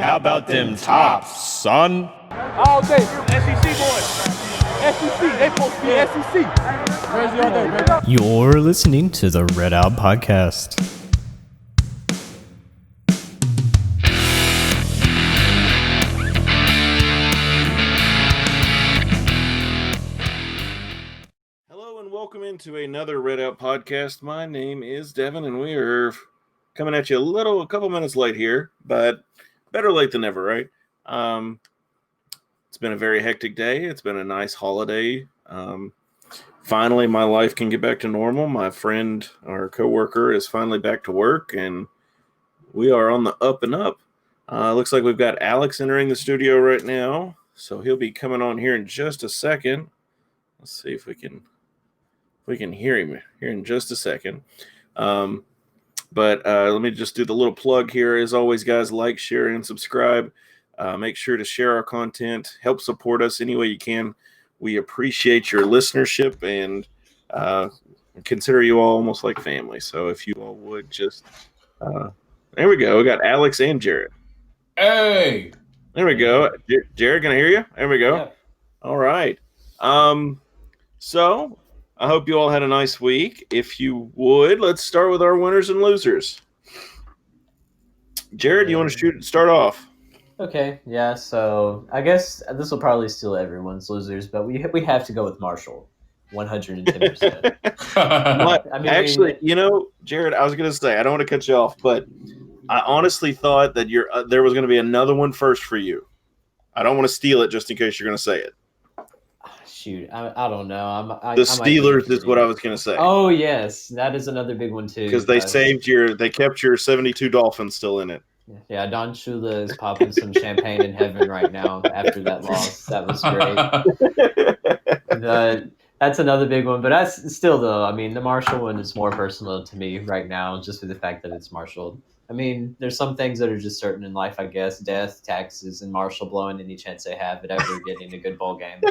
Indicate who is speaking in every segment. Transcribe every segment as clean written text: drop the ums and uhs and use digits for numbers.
Speaker 1: How about them tops, son?
Speaker 2: All day, SEC boys. SEC, they supposed to be SEC. Crazy all day, baby.
Speaker 3: You're listening to the Red Out Podcast.
Speaker 1: Hello and welcome into another Red Out Podcast. My name is Devin, and we are coming at you a couple minutes late here, but better late than never, right? It's been a very hectic day. It's been a nice holiday. Finally, my life can get back to normal. My friend, our coworker, is finally back to work, and we are on the up and up. Looks like we've got Alex entering the studio right now, so he'll be coming on here in just a second. Let's see if we can hear him here in just a second. But let me just do the little plug here. As always, guys, like, share, and subscribe. Make sure to share our content. Help support us any way you can. We appreciate your listenership and consider you all almost like family. So if you all would just there we go. We got Alex and Jared.
Speaker 4: Hey.
Speaker 1: There we go. Jared, can I hear you? There we go.
Speaker 4: Yeah.
Speaker 1: All right. So I hope you all had a nice week. If you would, let's start with our winners and losers. Jared, you want to start off?
Speaker 5: Okay, yeah, so I guess this will probably steal everyone's losers, but we have to go with Marshall, 110%.
Speaker 1: I mean, actually, Jared, I was going to say, I don't want to cut you off, but I honestly thought that there was going to be another one first for you. I don't want to steal it just in case you're going to say it.
Speaker 5: Shoot, I don't know.
Speaker 1: The Steelers is what I was going to say.
Speaker 5: Oh, yes, that is another big one, too.
Speaker 1: Because they kept your 72 Dolphins still in it.
Speaker 5: Yeah, Don Shula is popping some champagne in heaven right now after that loss. That was great. That's another big one. But that's still, though, I mean, the Marshall one is more personal to me right now just for the fact that it's Marshall. I mean, there's some things that are just certain in life, I guess. Death, taxes, and Marshall blowing any chance they have at ever getting a good bowl game.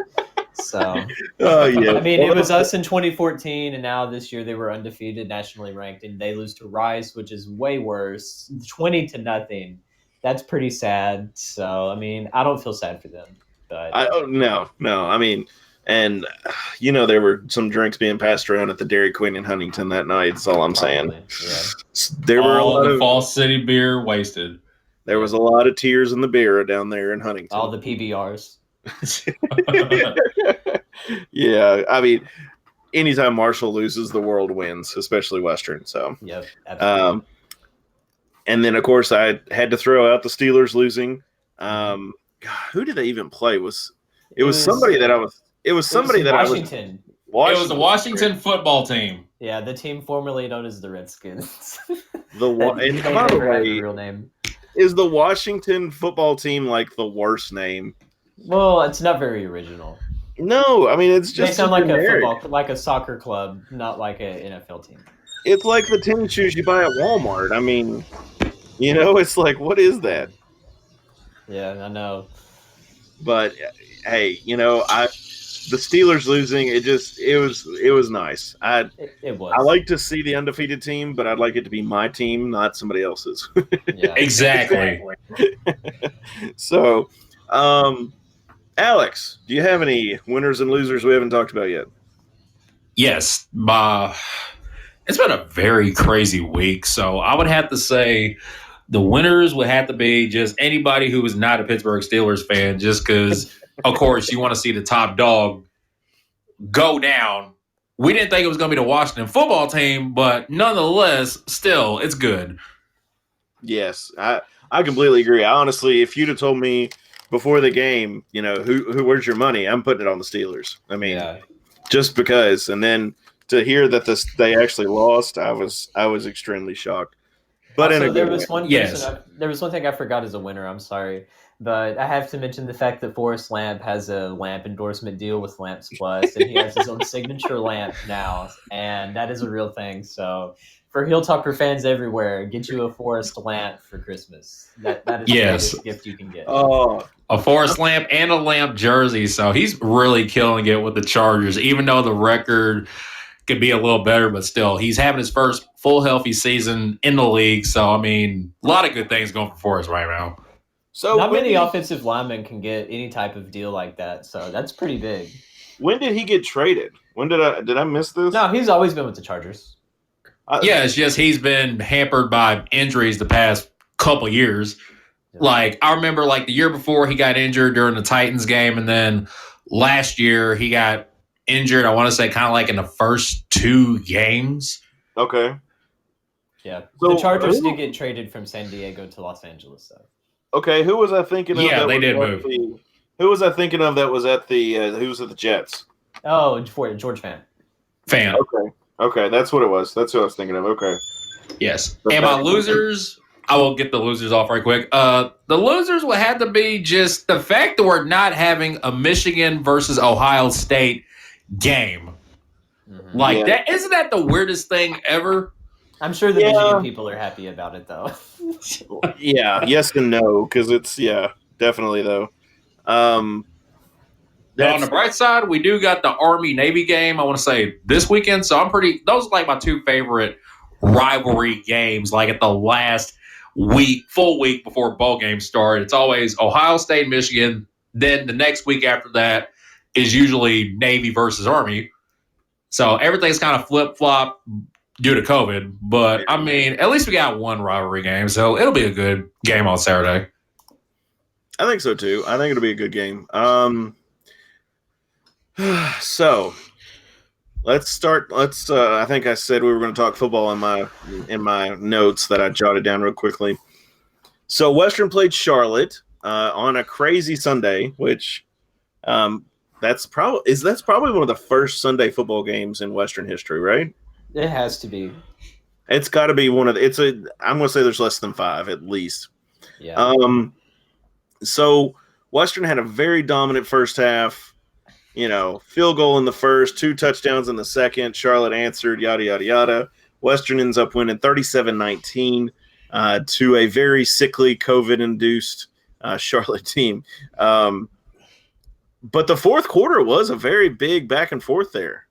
Speaker 5: So,
Speaker 1: yeah.
Speaker 5: I mean, it was us in 2014, and now this year they were undefeated, nationally ranked, and they lose to Rice, which is way worse, 20-0. That's pretty sad. So, I mean, I don't feel sad for them. But
Speaker 1: no. I mean, and there were some drinks being passed around at the Dairy Queen in Huntington that night. That's all I'm saying.
Speaker 5: Yeah.
Speaker 1: There were a lot of
Speaker 4: Fall City beer wasted.
Speaker 1: There was a lot of tears in the beer down there in Huntington.
Speaker 5: All the PBRs.
Speaker 1: Yeah, I mean, anytime Marshall loses, the world wins, especially Western. So,
Speaker 5: yep, absolutely.
Speaker 1: And then of course I had to throw out the Steelers losing. God, who did they even play? It was somebody that I was. It was somebody that
Speaker 5: Washington.
Speaker 4: It was the Washington football team.
Speaker 5: Yeah, the team formerly known as the Redskins.
Speaker 1: And by the way,
Speaker 5: real name.
Speaker 1: Is the Washington football team like the worst name?
Speaker 5: Well, it's not very original.
Speaker 1: No, I mean it's just
Speaker 5: they sound like
Speaker 1: generic.
Speaker 5: a football, like a soccer club, not like an NFL team.
Speaker 1: It's like the tennis shoes you buy at Walmart. I mean, it's like, what is that?
Speaker 5: Yeah, I know.
Speaker 1: But hey, the Steelers losing, it was nice.
Speaker 5: It was.
Speaker 1: I like to see the undefeated team, but I'd like it to be my team, not somebody else's.
Speaker 5: Yeah.
Speaker 4: Exactly.
Speaker 1: So, Alex, do you have any winners and losers we haven't talked about yet?
Speaker 4: Yes. It's been a very crazy week, so I would have to say the winners would have to be just anybody who is not a Pittsburgh Steelers fan, just because, of course, you want to see the top dog go down. We didn't think it was going to be the Washington football team, but nonetheless, still, it's good.
Speaker 1: Yes, I completely agree. Honestly, if you'd have told me before the game, where's your money? I'm putting it on the Steelers. I mean, just because. And then to hear that they actually lost, I was extremely shocked. But
Speaker 5: also, there was one thing I forgot as a winner. I'm sorry, but I have to mention the fact that Forrest Lamp has a lamp endorsement deal with Lamps Plus, and he has his own signature lamp now, and that is a real thing. So, for Heel Talker fans everywhere, get you a Forrest lamp for Christmas. That is the biggest gift you can get.
Speaker 1: Oh,
Speaker 4: a Forrest Lamp and a Lamp jersey. So he's really killing it with the Chargers, even though the record could be a little better, but still, he's having his first full healthy season in the league. So, I mean, a lot of good things going for Forrest right now.
Speaker 1: So
Speaker 5: Not many offensive linemen can get any type of deal like that, so that's pretty big.
Speaker 1: when did he get traded? When did I miss this?
Speaker 5: No, he's always been with the Chargers.
Speaker 4: Yeah, it's just he's been hampered by injuries the past couple years.
Speaker 5: Yeah.
Speaker 4: Like, I remember, like, the year before he got injured during the Titans game, and then last year he got injured, I want to say, kind of like in the first 2 games.
Speaker 1: Okay.
Speaker 5: Yeah.
Speaker 1: So,
Speaker 5: the Chargers did get traded from San Diego to Los Angeles, though.
Speaker 1: Okay, who was I thinking of?
Speaker 4: Yeah,
Speaker 1: that
Speaker 4: they
Speaker 1: was
Speaker 4: did
Speaker 1: at
Speaker 4: move.
Speaker 1: Who was I thinking of that was at the who was at the Jets?
Speaker 5: Oh, for George Fant.
Speaker 4: Fan.
Speaker 1: Okay, that's what it was. That's what I was thinking of. Okay.
Speaker 4: Yes. And my losers, I will get the losers off right quick. The losers would have to be just the fact that we're not having a Michigan versus Ohio State game.
Speaker 5: Mm-hmm.
Speaker 4: Like, that isn't that the weirdest thing ever?
Speaker 5: I'm sure the Michigan people are happy about it, though.
Speaker 1: Yeah, yes and no, because it's definitely though.
Speaker 4: Now, on the bright side, we do got the Army-Navy game, I want to say, this weekend. So those are like my 2 favorite rivalry games, like at the last full week before bowl games start. It's always Ohio State, Michigan. Then the next week after that is usually Navy versus Army. So everything's kind of flip-flop due to COVID. But, I mean, at least we got one rivalry game. So it'll be a good game on Saturday.
Speaker 1: I think so, too. I think it'll be a good game. So let's start. I think I said we were going to talk football in my notes that I jotted down real quickly. So Western played Charlotte on a crazy Sunday, which that's probably one of the first Sunday football games in Western history, right?
Speaker 5: It has to be.
Speaker 1: It's got to be one of I'm going to say there's less than 5 at least.
Speaker 5: Yeah.
Speaker 1: So Western had a very dominant first half. Field goal in the first, 2 touchdowns in the second. Charlotte answered, yada, yada, yada. Western ends up winning 37-19 to a very sickly COVID-induced Charlotte team. But the fourth quarter was a very big back and forth there.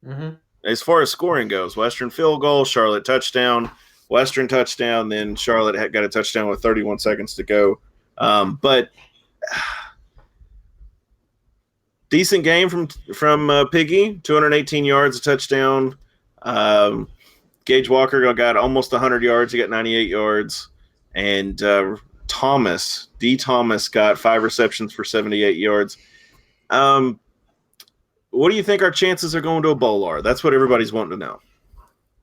Speaker 5: Mm-hmm.
Speaker 1: As far as scoring goes, Western field goal, Charlotte touchdown, Western touchdown, then Charlotte got a touchdown with 31 seconds to go. But decent game from Piggy, 218 yards, a touchdown. Gage Walker got almost 100 yards. He got 98 yards. And Thomas got 5 receptions for 78 yards. What do you think our chances of going to a bowl are? That's what everybody's wanting to know.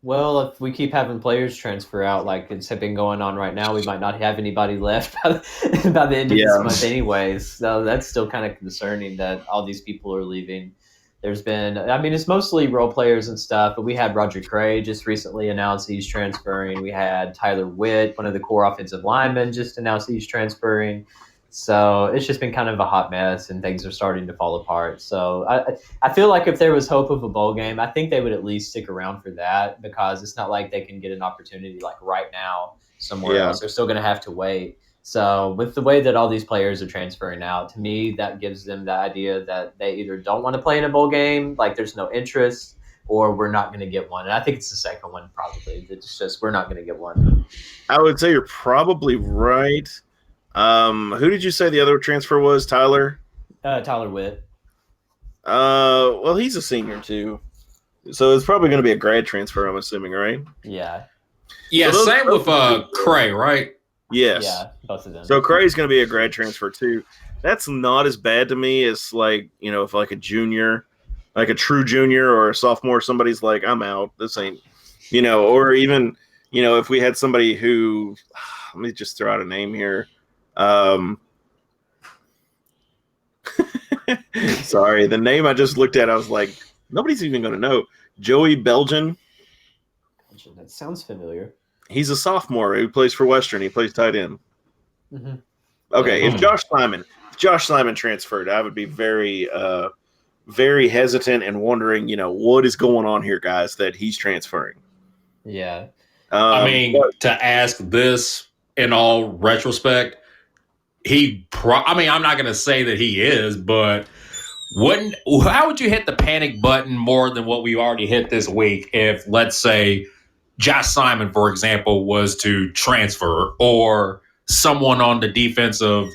Speaker 5: Well, if we keep having players transfer out like it's been going on right now, we might not have anybody left by the end of this month anyways. So that's still kind of concerning that all these people are leaving. It's mostly role players and stuff, but we had Roger Cray just recently announced he's transferring. We had Tyler Witt, one of the core offensive linemen, just announced he's transferring. So it's just been kind of a hot mess, and things are starting to fall apart. So I feel like if there was hope of a bowl game, I think they would at least stick around for that, because it's not like they can get an opportunity like right now somewhere else. They're still going to have to wait. So with the way that all these players are transferring out, to me, that gives them the idea that they either don't want to play in a bowl game, like there's no interest, or we're not going to get one. And I think it's the second one probably. It's just we're not going to get one.
Speaker 1: I would say you're probably right. Who did you say the other transfer was? Tyler?
Speaker 5: Tyler Witt.
Speaker 1: Well, he's a senior too. So it's probably going to be a grad transfer, I'm assuming, right?
Speaker 5: Yeah.
Speaker 4: Yeah, so same with Cray, right?
Speaker 1: Yes.
Speaker 5: Yeah, both of them.
Speaker 1: So Cray's going to be a grad transfer too. That's not as bad to me as if like a junior, like a true junior or a sophomore, somebody's like, I'm out. This ain't, or even, if we had somebody who, let me just throw out a name here. Sorry, the name I just looked at, I was like, nobody's even going to know. Joey Belgian.
Speaker 5: That sounds familiar.
Speaker 1: He's a sophomore who plays for Western. He plays tight end.
Speaker 5: Mm-hmm.
Speaker 1: Okay, if Josh Simon transferred, I would be very, very hesitant and wondering, what is going on here, guys, that he's transferring.
Speaker 5: Yeah.
Speaker 4: To ask this in all retrospect, I'm not going to say that he is, but how would you hit the panic button more than what we already hit this week if, let's say, Josh Simon, for example, was to transfer, or someone on the defensive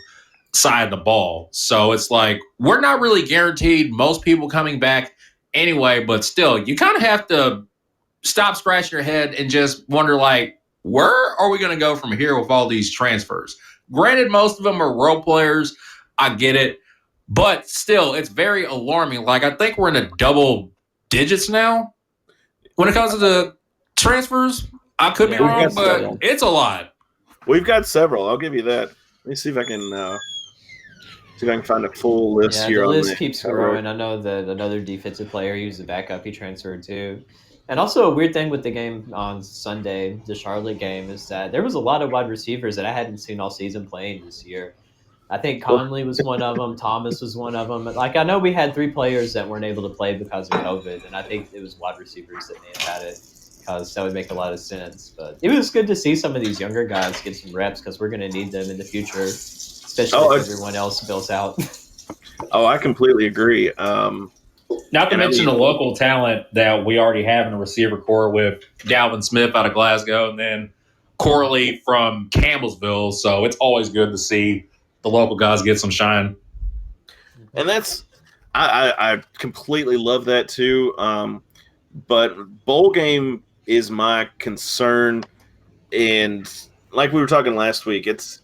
Speaker 4: side of the ball. So it's like we're not really guaranteed most people coming back anyway, but still, you kind of have to stop scratching your head and just wonder, like, where are we going to go from here with all these transfers? Granted, most of them are role players. I get it. But still, it's very alarming. Like, I think we're in a double digits now when it comes to the transfers. I could be wrong, but it's a lot.
Speaker 1: We've got several. I'll give you that. Let me see if I can find a full list here.
Speaker 5: The list keeps growing. I know that another defensive player, he was a backup, he transferred too. And also a weird thing with the game on Sunday, the Charlotte game, is that there was a lot of wide receivers that I hadn't seen all season playing this year. I think Conley was one of them. Thomas was one of them. Like, I know we had 3 players that weren't able to play because of COVID, and I think it was wide receivers that may have had it, because that would make a lot of sense. But it was good to see some of these younger guys get some reps, because we're going to need them in the future, especially if everyone else bills out.
Speaker 1: Oh, I completely agree.
Speaker 4: Not to mention the local talent that we already have in the receiver corps with Dalvin Smith out of Glasgow and then Corley from Campbellsville. So it's always good to see the local guys get some shine.
Speaker 1: And that's I completely love that too. But bowl game is my concern, and like we were talking last week, it's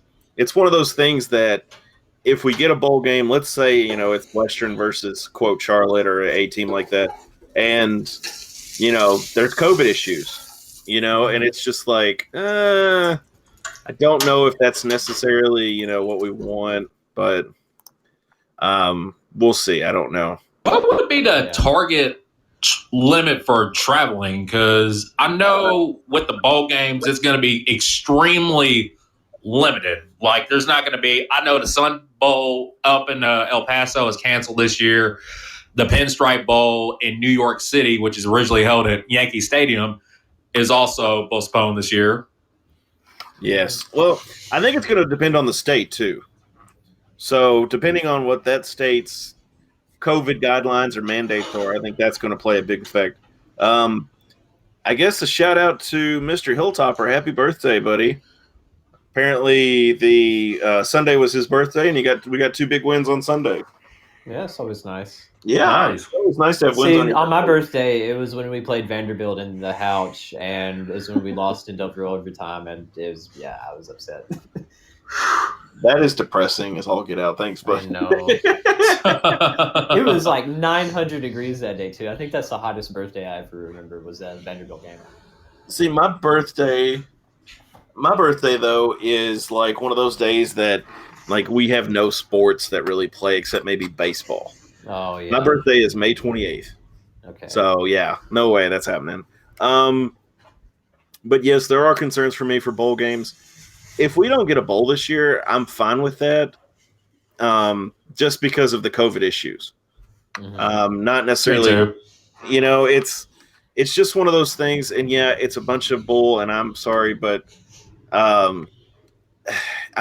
Speaker 1: one of those things that if we get a bowl game, let's say it's Western versus quote Charlotte or a team like that, and there's COVID issues, and it's just like I don't know if that's necessarily, what we want, but we'll see. I don't know.
Speaker 4: What would be the target limit for traveling? Because I know with the bowl games, it's going to be extremely limited. Like, there's not going to be – I know the Sun Bowl up in El Paso is canceled this year. The Pinstripe Bowl in New York City, which is originally held at Yankee Stadium, is also postponed this year.
Speaker 1: Yes. Well, I think it's going to depend on the state too. So depending on what that state's COVID guidelines or mandates are, I think that's going to play a big effect. I guess a shout out to Mr. Hilltopper. Happy birthday, buddy. Apparently the Sunday was his birthday, and we got 2 big wins on Sunday.
Speaker 5: Yeah, it's always nice.
Speaker 1: Yeah, nice. It was nice to have wins
Speaker 5: on my birthday. It was when we played Vanderbilt in the Houch, and it was when we lost in double overtime, and I was upset.
Speaker 1: That is depressing as all get out. Thanks, buddy.
Speaker 5: I know. It was like 900 degrees that day too. I think that's the hottest birthday I ever remember, was that Vanderbilt game.
Speaker 1: See, my birthday though is like one of those days that like we have no sports that really play except maybe baseball.
Speaker 5: Oh yeah.
Speaker 1: My birthday is May 28th.
Speaker 5: Okay.
Speaker 1: So yeah, no way that's happening. But yes, there are concerns for me for bowl games. If we don't get a bowl this year, I'm fine with that. Just because of the COVID issues.
Speaker 5: Mm-hmm.
Speaker 1: Not necessarily, it's just one of those things. And yeah, it's a bunch of bull, and I'm sorry, but I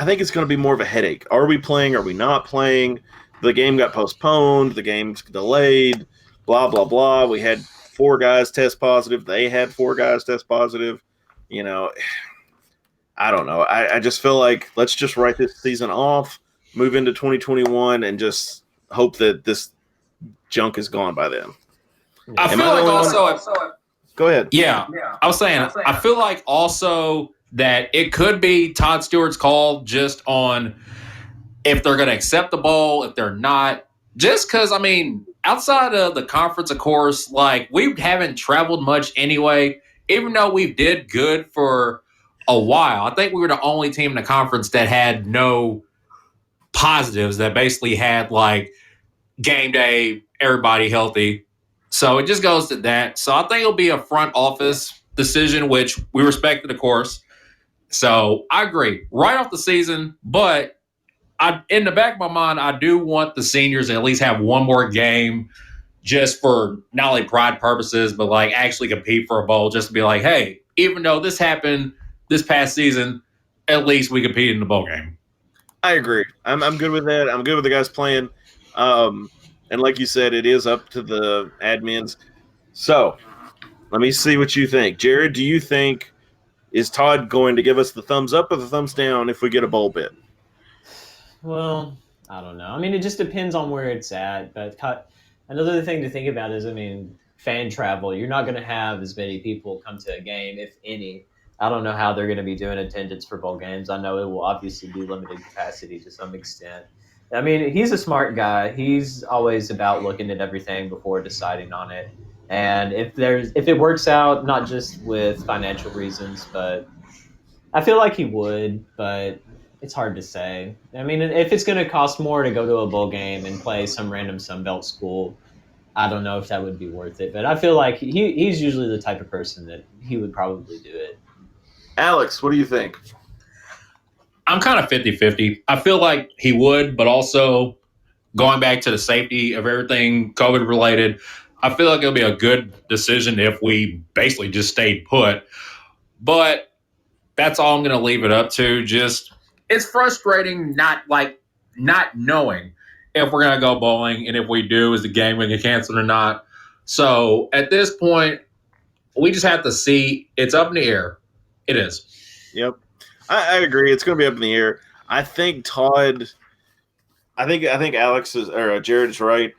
Speaker 1: think it's going to be more of a headache. Are we playing? Are we not playing? The game got postponed. The game's delayed. Blah, blah, blah. We had 4 guys test positive. They had 4 guys test positive. I don't know. I just feel like let's just write this season off, move into 2021, and just hope that this junk is gone by then.
Speaker 4: I feel like also –
Speaker 1: Go ahead.
Speaker 4: Yeah. I was saying, I feel like also that it could be Todd Stewart's call just on if they're going to accept the bowl, if they're not. Just because, I mean, outside of the conference, of course, like we haven't traveled much anyway, even though we did good for a while. I think we were the only team in the conference that had no positives, that basically had like game day, everybody healthy. So it just goes to that. So I think it'll be a front office decision, which we respected, of course. So I agree. Right off the season, but in the back of my mind, I do want the seniors to at least have one more game just for not only pride purposes, but like actually compete for a bowl, just to be like, hey, even though this happened this past season, at least we competed in the bowl game.
Speaker 1: I agree. I'm good with that. I'm good with the guys playing. And like you said, it is up to the admins. So let me see what you think. Jared, do you think Is Todd going to give us the thumbs up or the thumbs down if we get a bowl bid?
Speaker 5: Well, I don't know. I mean, it just depends on where it's at. But another thing to think about is, I mean, fan travel. You're not going to have as many people come to a game, if any. I don't know how they're going to be doing attendance for bowl games. I know it will obviously be limited capacity to some extent. I mean, he's a smart guy. He's always about looking at everything before deciding on it. And if it works out, not just with financial reasons, but I feel like he would, but it's hard to say. I mean, if it's going to cost more to go to a bowl game and play some random Sunbelt school, I don't know if that would be worth it. But I feel like he's usually the type of person that he would probably do it.
Speaker 1: Alex, what do you think?
Speaker 4: I'm kind of 50-50. I feel like he would, but also going back to the safety of everything COVID related, I feel like it'll be a good decision if we basically just stayed put. But that's all I'm going to leave it up to. Just it's frustrating not knowing if we're going to go bowling, and if we do, is the game going to get canceled or not. So at this point, we just have to see. It's up in the air. It is.
Speaker 1: Yep. I agree. It's going to be up in the air. I think Todd. I think Alex is or Jared is right.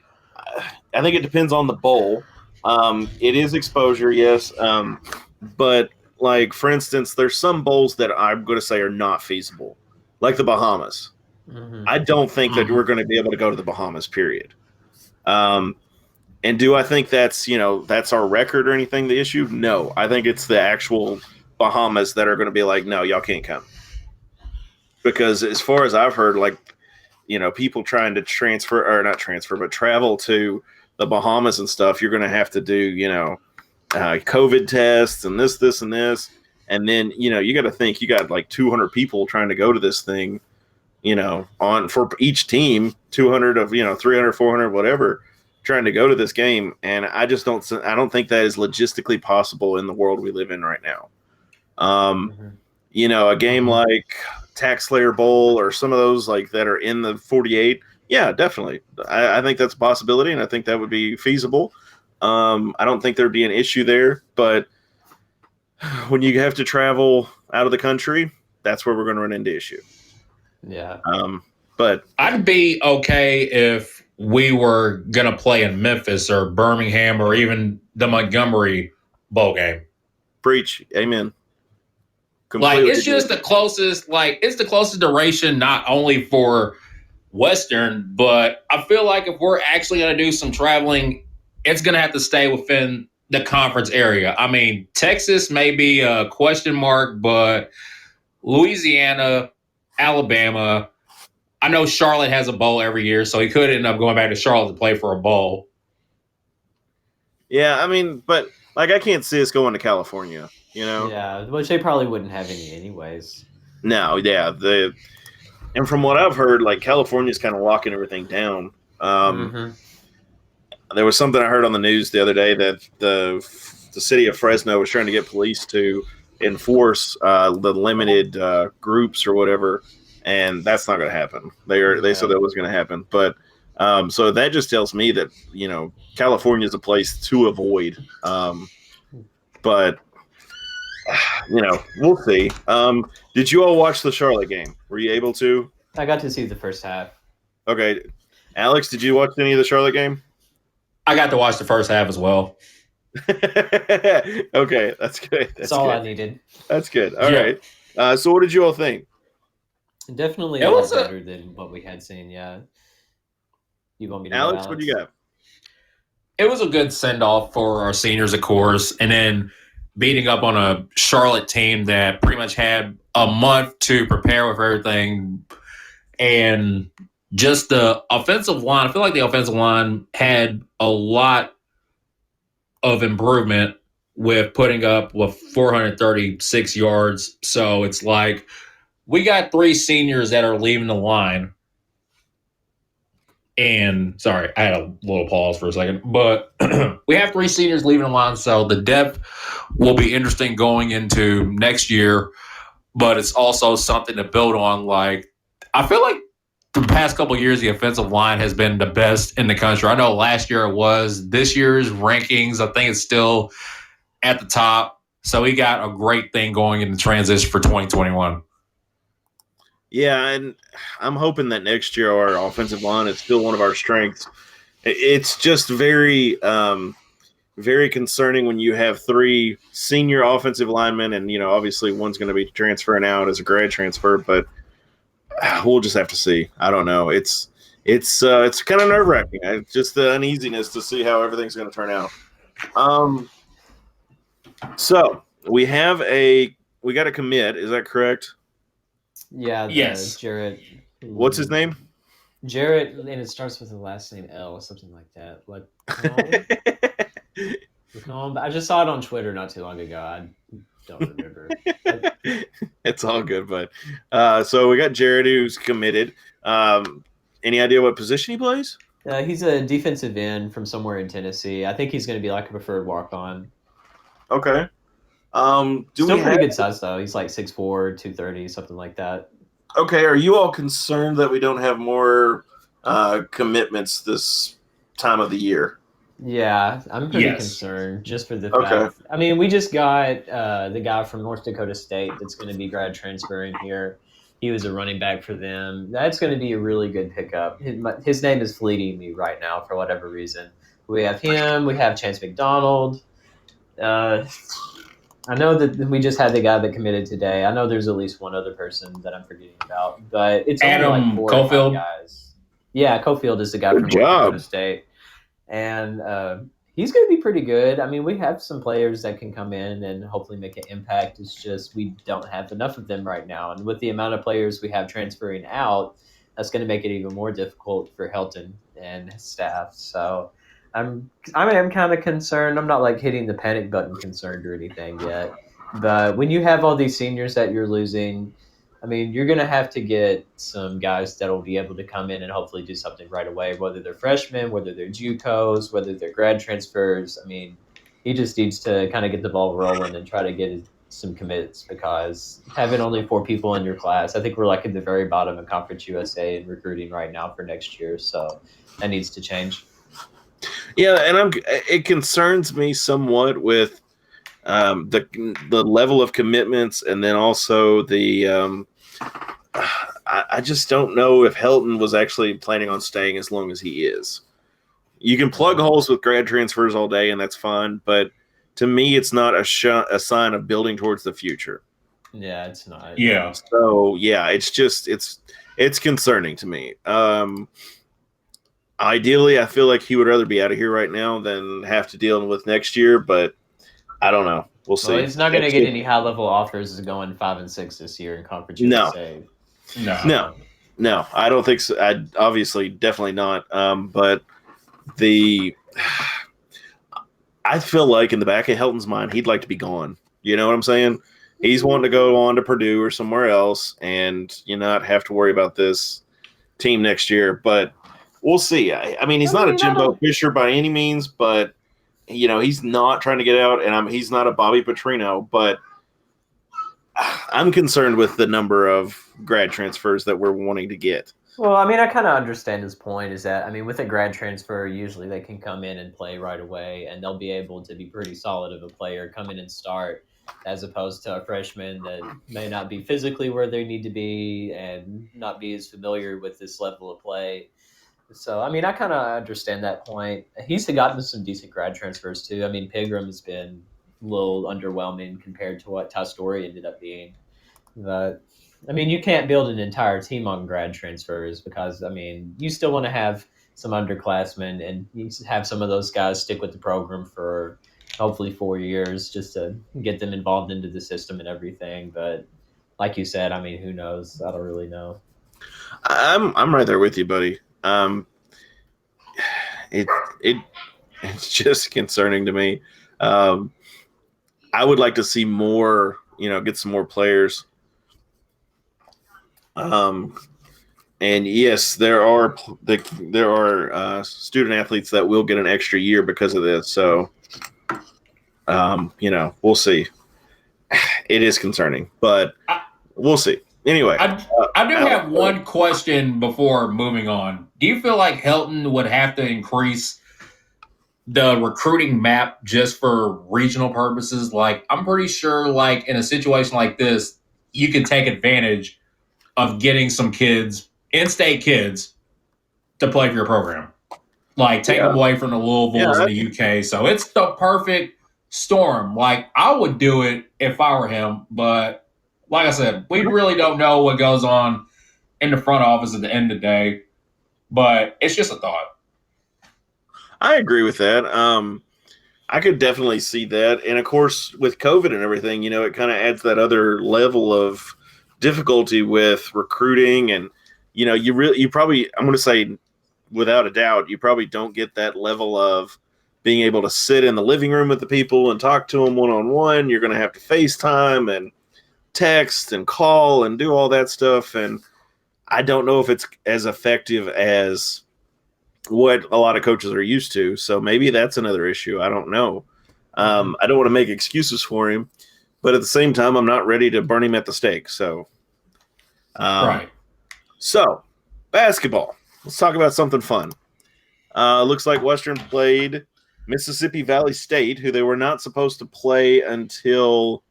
Speaker 1: I think it depends on the bowl. It is exposure, yes. But like for instance, there's some bowls that I'm going to say are not feasible, like the Bahamas. Mm-hmm. I don't think that we're going to be able to go to the Bahamas. Period. And do I think that's our record or anything? The issue? No, I think it's the actual Bahamas that are going to be like, no, y'all can't come. Because as far as I've heard, like, people trying to travel to the Bahamas and stuff, you're going to have to do, COVID tests and this, and this. And then, you got to think you got like 200 people trying to go to this thing, on for each team, 200 of, 300, 400, whatever, trying to go to this game. And I don't think that is logistically possible in the world we live in right now. A game like Tax Slayer Bowl or some of those like that are in the 48. Yeah, definitely. I think that's a possibility, and I think that would be feasible. I don't think there'd be an issue there, but when you have to travel out of the country, that's where we're going to run into issue.
Speaker 5: Yeah.
Speaker 4: But I'd be okay if we were going to play in Memphis or Birmingham or even the Montgomery bowl game.
Speaker 1: Preach. Amen.
Speaker 4: Completely it's just the closest, it's the closest duration, not only for Western, but I feel like if we're actually going to do some traveling, it's going to have to stay within the conference area. I mean, Texas may be a question mark, but Louisiana, Alabama, I know Charlotte has a bowl every year, so he could end up going back to Charlotte to play for a bowl.
Speaker 1: Yeah, I mean, but I can't see us going to California.
Speaker 5: Yeah, which they probably wouldn't have any anyways.
Speaker 1: No, yeah. And from what I've heard, like California's kind of locking everything down. There was something I heard on the news the other day that the city of Fresno was trying to get police to enforce the limited groups or whatever, and that's not going to happen. They said that was going to happen, but so that just tells me that California is a place to avoid. But we'll see. Did you all watch the Charlotte game? Were you able to?
Speaker 5: I got to see the first half.
Speaker 1: Okay. Alex, did you watch any of the Charlotte game?
Speaker 4: I got to watch the first half as well.
Speaker 1: Okay, that's good.
Speaker 5: That's all I needed.
Speaker 1: That's good. All right. So what did you all think?
Speaker 5: Definitely a lot better than what we had seen, yeah. You want me to
Speaker 1: Alex, what do you got?
Speaker 4: It was a good send-off for our seniors, of course, and then beating up on a Charlotte team that pretty much had a month to prepare with everything. And just the offensive line, I feel like the offensive line had a lot of improvement with putting up with 436 yards. So it's like we got 3 seniors that are leaving the line. And sorry, I had a little pause for a second, but we have 3 seniors leaving the line, so the depth will be interesting going into next year. But it's also something to build on. Like I feel like the past couple of years, the offensive line has been the best in the country. I know last year it was. This year's rankings, I think it's still at the top. So he got a great thing going in the transition for 2021.
Speaker 1: Yeah, and I'm hoping that next year our offensive line is still one of our strengths. It's just very, very concerning when you have 3 senior offensive linemen, and obviously one's going to be transferring out as a grad transfer, but we'll just have to see. I don't know. It's kind of nerve wracking. Just the uneasiness to see how everything's going to turn out. So we got a commit. Is that correct?
Speaker 5: Yeah,
Speaker 4: Yes.
Speaker 5: Jarrett.
Speaker 1: What's his name?
Speaker 5: Jarrett, and it starts with the last name L, something like that. Like, I just saw it on Twitter not too long ago. I don't remember.
Speaker 1: It's all good, but so we got Jared who's committed. Any idea what position he plays?
Speaker 5: He's a defensive end from somewhere in Tennessee. I think he's going to be like a preferred walk-on.
Speaker 1: Okay.
Speaker 5: Still pretty good size though. He's like 6'4", 230, something like that.
Speaker 1: Okay. Are you all concerned that we don't have more commitments this time of the year?
Speaker 5: Yeah, I'm pretty concerned just for the fact. I mean, we just got the guy from North Dakota State that's going to be grad transferring here. He was a running back for them. That's going to be a really good pickup. His name is fleeting me right now for whatever reason. We have him. We have Chance McDonald. I know that we just had the guy that committed today. I know there's at least one other person that I'm forgetting about, but it's only like 4 or 5 guys. Yeah, Cofield is the guy from North Dakota State. And he's going to be pretty good. I mean, we have some players that can come in and hopefully make an impact. It's just we don't have enough of them right now. And with the amount of players we have transferring out, that's going to make it even more difficult for Helton and his staff. So I am kind of concerned. I'm not like hitting the panic button concerned or anything yet. But when you have all these seniors that you're losing, I mean, you're going to have to get some guys that will be able to come in and hopefully do something right away, whether they're freshmen, whether they're JUCOs, whether they're grad transfers. I mean, he just needs to kind of get the ball rolling and try to get some commits because having only 4 people in your class, I think we're like at the very bottom of Conference USA in recruiting right now for next year. So that needs to change.
Speaker 1: Yeah, and it concerns me somewhat with the level of commitments, and then also the I just don't know if Helton was actually planning on staying as long as he is. You can plug holes with grad transfers all day, and that's fine, but to me, it's not a sign of building towards the future.
Speaker 5: Yeah, it's not.
Speaker 4: Yeah.
Speaker 1: So yeah, it's just it's concerning to me. Ideally, I feel like he would rather be out of here right now than have to deal with next year, but I don't know. We'll see.
Speaker 5: Well, he's not going to get any high-level offers going 5 and 6 this year in Conference USA.
Speaker 1: No, I don't think so. Obviously, definitely not. But I feel like in the back of Helton's mind, he'd like to be gone. You know what I'm saying? He's wanting to go on to Purdue or somewhere else and not have to worry about this team next year. But we'll see. I mean, he's not a Jimbo Fisher by any means, but he's not trying to get out, and he's not a Bobby Petrino, but I'm concerned with the number of grad transfers that we're wanting to get.
Speaker 5: Well, I mean, I kind of understand his point is that, I mean, with a grad transfer, usually they can come in and play right away, and they'll be able to be pretty solid of a player, come in and start, as opposed to a freshman that may not be physically where they need to be and not be as familiar with this level of play. So, I mean, I kind of understand that point. He's gotten some decent grad transfers, too. I mean, Pigram has been a little underwhelming compared to what Ty Story ended up being. But, I mean, you can't build an entire team on grad transfers because, I mean, you still want to have some underclassmen and you have some of those guys stick with the program for hopefully 4 years just to get them involved into the system and everything. But like you said, I mean, who knows? I don't really know.
Speaker 1: I'm right there with you, buddy. It's just concerning to me. I would like to see more, get some more players. And yes, there are student athletes that will get an extra year because of this. So, we'll see. It is concerning, but we'll see. Anyway,
Speaker 4: I do have one question before moving on. Do you feel like Helton would have to increase the recruiting map just for regional purposes. Like, I'm pretty sure, like, in a situation like this, you can take advantage of getting some kids, in-state kids, to play for your program. Like, take them away from the Louisvilles in the UK. So it's the perfect storm. Like, I would do it if I were him, but like I said, we really don't know what goes on in the front office at the end of the day. But it's just a thought.
Speaker 1: I agree with that. I could definitely see that. And of course, with COVID and everything, it kind of adds that other level of difficulty with recruiting. And, you probably, I'm going to say without a doubt, you probably don't get that level of being able to sit in the living room with the people and talk to them one-on-one. You're going to have to FaceTime and text and call and do all that stuff. And I don't know if it's as effective as what a lot of coaches are used to. So maybe that's another issue. I don't know. I don't want to make excuses for him, but at the same time, I'm not ready to burn him at the stake. So,
Speaker 4: Right.
Speaker 1: So, basketball. Let's talk about something fun. Looks like Western played Mississippi Valley State, who they were not supposed to play until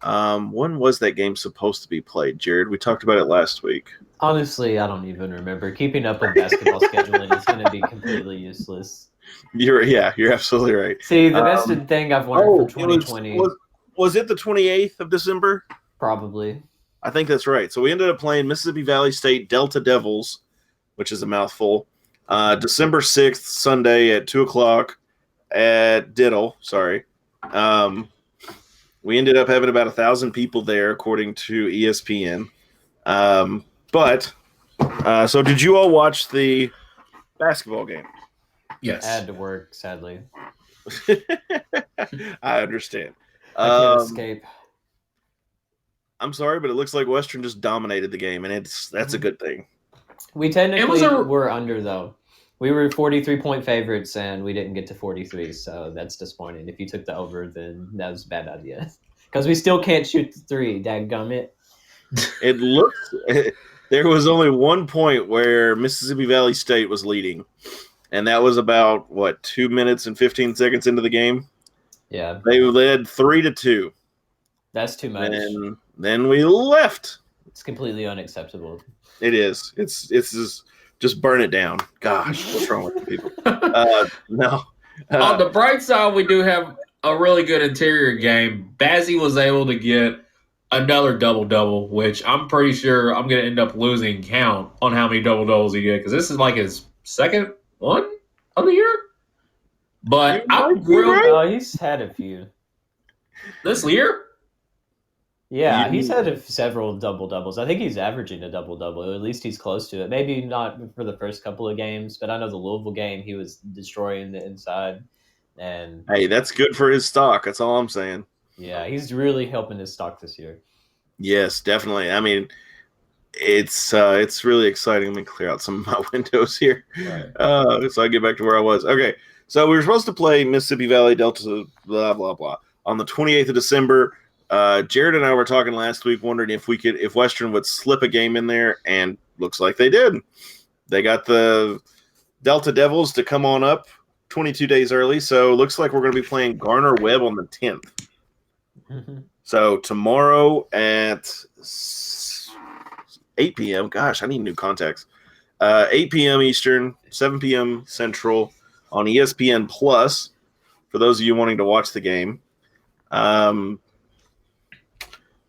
Speaker 1: when was that game supposed to be played, Jared? We talked about it last week.
Speaker 5: Honestly, I don't even remember. Keeping up with basketball scheduling is going to be completely useless.
Speaker 1: You're absolutely right.
Speaker 5: See, the best thing I've learned from 2020.
Speaker 1: Was it the 28th of December?
Speaker 5: Probably.
Speaker 1: I think that's right. So we ended up playing Mississippi Valley State Delta Devils, which is a mouthful. December 6th, Sunday at 2 o'clock at Diddle. Sorry. We ended up having about 1,000 people there, according to ESPN. So did you all watch the basketball game?
Speaker 4: Yes.
Speaker 5: I had to work, sadly.
Speaker 1: I understand.
Speaker 5: I can't escape.
Speaker 1: I'm sorry, but it looks like Western just dominated the game, and that's a good thing.
Speaker 5: We technically were under, though. We were 43-point favorites, and we didn't get to 43, so that's disappointing. If you took the over, then that was a bad idea. Because we still can't shoot the three, dadgummit.
Speaker 1: It looks there was only 1 point where Mississippi Valley State was leading, and that was about 2 minutes and 15 seconds into the game.
Speaker 5: Yeah,
Speaker 1: they led 3-2.
Speaker 5: That's too much.
Speaker 1: And then we left.
Speaker 5: It's completely unacceptable.
Speaker 1: It is. It's just burn it down. Gosh, what's wrong with people? No.
Speaker 4: On the bright side, we do have a really good interior game. Bazzi was able to get another double-double, which I'm pretty sure I'm going to end up losing count on how many double-doubles he did, because this is like his second one of the year. But I'm real.
Speaker 5: He's had a few.
Speaker 4: This year?
Speaker 5: Yeah, he's had several double-doubles. I think he's averaging a double-double. At least he's close to it. Maybe not for the first couple of games, but I know the Louisville game, he was destroying the inside. And
Speaker 1: hey, that's good for his stock. That's all I'm saying.
Speaker 5: Yeah, he's really helping his stock this year.
Speaker 1: Yes, definitely. I mean, it's really exciting. Let me clear out some of my windows here, right. So I get back to where I was. Okay, so we were supposed to play Mississippi Valley Delta, blah blah blah, on the 28th of December. Jared and I were talking last week, wondering if Western would slip a game in there, and looks like they did. They got the Delta Devils to come on up 22 days early, so looks like we're going to be playing Gardener Webb on the 10th. Mm-hmm. So tomorrow at 8 p.m. Gosh, I need new contacts. 8 p.m. Eastern, 7 p.m. Central on ESPN Plus. For those of you wanting to watch the game.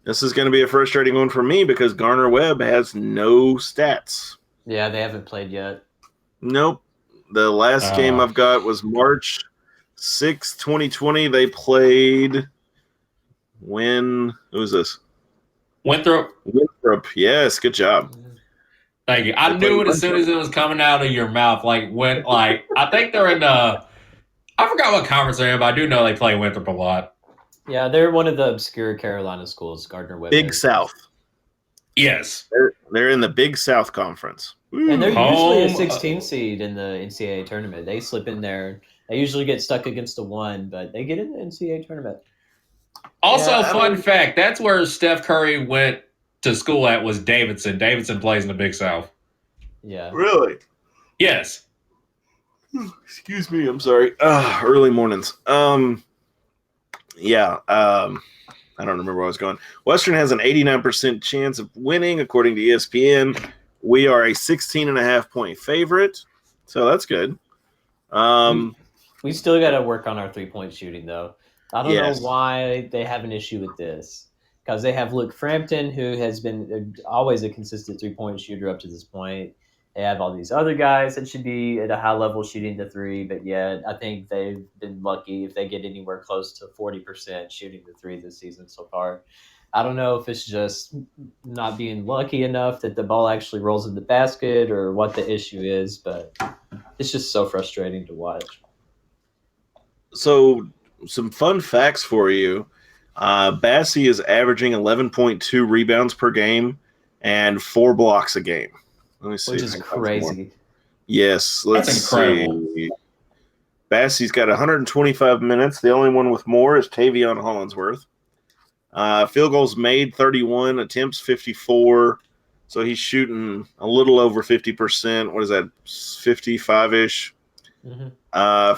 Speaker 1: This is going to be a frustrating one for me because Gardener Webb has no stats.
Speaker 5: Yeah, they haven't played yet.
Speaker 1: Nope. The last game I've got was March 6th, 2020. They played who was this?
Speaker 4: Winthrop.
Speaker 1: Yes, good job.
Speaker 4: Thank you. I knew it as soon as it was coming out of your mouth. I think they're in the – I forgot what conference they're in, but I do know they play Winthrop a lot.
Speaker 5: Yeah, they're one of the obscure Carolina schools, Gardener Webb.
Speaker 1: Big South.
Speaker 4: Yes.
Speaker 1: They're in the Big South Conference.
Speaker 5: And they're usually a 16 seed in the NCAA tournament. They slip in there. They usually get stuck against a 1, but they get in the NCAA tournament.
Speaker 4: Also, fun fact, that's where Steph Curry went to school at was Davidson. Davidson plays in the Big South.
Speaker 5: Yeah.
Speaker 1: Really?
Speaker 4: Yes.
Speaker 1: Excuse me, I'm sorry. Early mornings. I don't remember where I was going. Western has an 89% chance of winning, according to ESPN. We are a 16.5-point favorite, so that's good.
Speaker 5: We still got to work on our 3-point shooting, though. I don't know
Speaker 1: Yes.
Speaker 5: why they have an issue with this. Because they have Luke Frampton, who has been always a consistent 3-point shooter up to this point. They have all these other guys that should be at a high level shooting the three, but yet I think they've been lucky if they get anywhere close to 40% shooting the three this season so far. I don't know if it's just not being lucky enough that the ball actually rolls in the basket or what the issue is, but it's just so frustrating to watch.
Speaker 1: So, some fun facts for you. Bassie is averaging 11.2 rebounds per game and 4 blocks a game. Let me see.
Speaker 5: Which is crazy.
Speaker 1: Yes, let's
Speaker 4: That's incredible.
Speaker 1: see. Bassie's got 125 minutes. The only one with more is Tavion Hollinsworth. Field goals made 31, attempts 54. So he's shooting a little over 50%. What is that? 55-ish.
Speaker 5: Mm-hmm.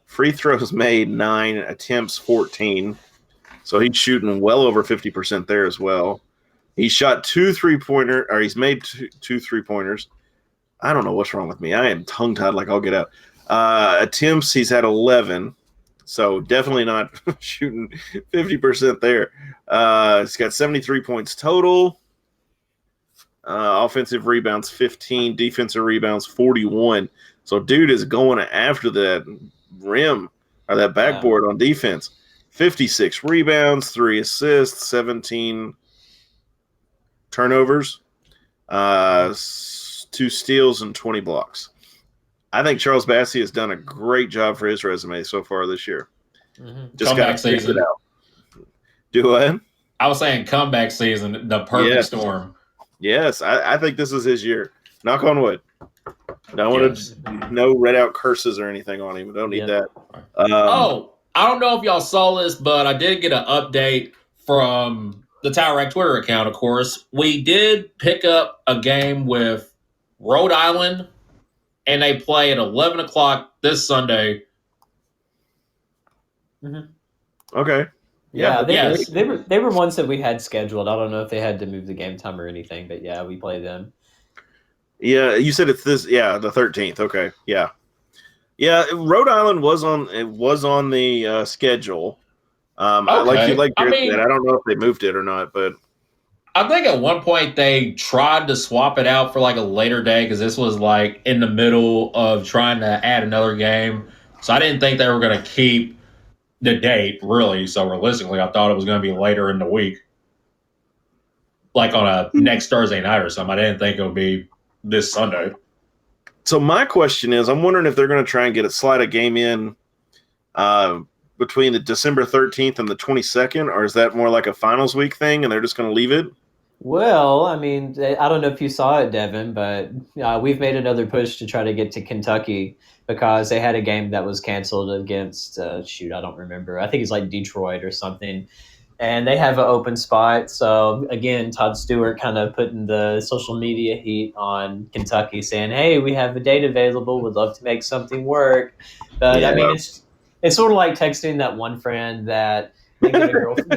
Speaker 1: Free throws made 9, attempts 14. So he's shooting well over 50% there as well. He shot 2 3-pointers, or he's made two 3-pointers. I don't know what's wrong with me. I am tongue-tied like I'll get out. Attempts, he's had 11. So definitely not shooting 50% there. He's got 73 points total. Offensive rebounds 15, defensive rebounds 41. So dude is going after that rim or that backboard on defense. 56 rebounds, 3 assists, 17 turnovers, 2 steals, and 20 blocks. I think Charles Bassie has done a great job for his resume so far this year.
Speaker 4: Mm-hmm.
Speaker 1: Just got to fix it out. Do what?
Speaker 4: I was saying comeback season, the perfect storm.
Speaker 1: Yes, I think this is his year. Knock on wood. No red out curses or anything on him. Don't need that.
Speaker 4: I don't know if y'all saw this, but I did get an update from the Tower Rack Twitter account, of course. We did pick up a game with Rhode Island, and they play at 11 o'clock this Sunday.
Speaker 5: Mm-hmm.
Speaker 1: Okay.
Speaker 5: Yeah, they were ones that we had scheduled. I don't know if they had to move the game time or anything, but yeah, we play them.
Speaker 1: Yeah, you said it's this. Yeah, the 13th. Okay. Yeah. Rhode Island was on the schedule.
Speaker 4: Okay.
Speaker 1: Like I don't know if they moved it or not, but
Speaker 4: I think at one point they tried to swap it out for like a later day because this was like in the middle of trying to add another game. So I didn't think they were going to keep the date, really. So realistically, I thought it was going to be later in the week, like on a next Thursday night or something. I didn't think it would be this Sunday.
Speaker 1: So my question is, I'm wondering if they're going to try and slide a game in between the December 13th and the 22nd, or is that more like a finals week thing and they're just going to leave it?
Speaker 5: Well, I mean, I don't know if you saw it, Devin, but we've made another push to try to get to Kentucky because they had a game that was canceled against, I don't remember. I think it's like Detroit or something. And they have an open spot. So, again, Todd Stewart kind of putting the social media heat on Kentucky saying, hey, we have a date available. Would love to make something work. But, I mean, it's sort of like texting that one friend that they get a girlfriend.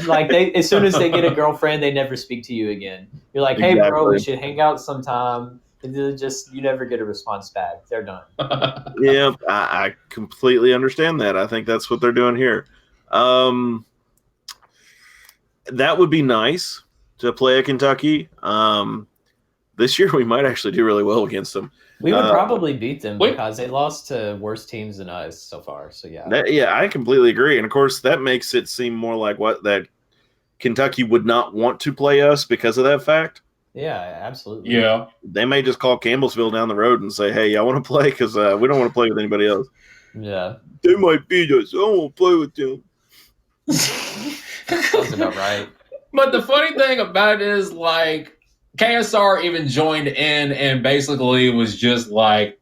Speaker 5: As soon as they get a girlfriend, they never speak to you again. You're like, hey, bro, we should hang out sometime. And you never get a response back. They're done.
Speaker 1: Yeah, I completely understand that. I think that's what they're doing here. That would be nice to play at Kentucky. This year we might actually do really well against them.
Speaker 5: We would probably beat them because they lost to worse teams than us so far. So, yeah.
Speaker 1: I completely agree. And, of course, that makes it seem more like that Kentucky would not want to play us because of that fact.
Speaker 5: Yeah, absolutely.
Speaker 4: Yeah.
Speaker 1: They may just call Campbellsville down the rood and say, hey, y'all want to play? Because we don't want to play with anybody else.
Speaker 5: Yeah.
Speaker 1: They might beat us. I won't play with them.
Speaker 5: Sounds about right.
Speaker 4: But the funny thing about it is, like, KSR even joined in and basically was just like,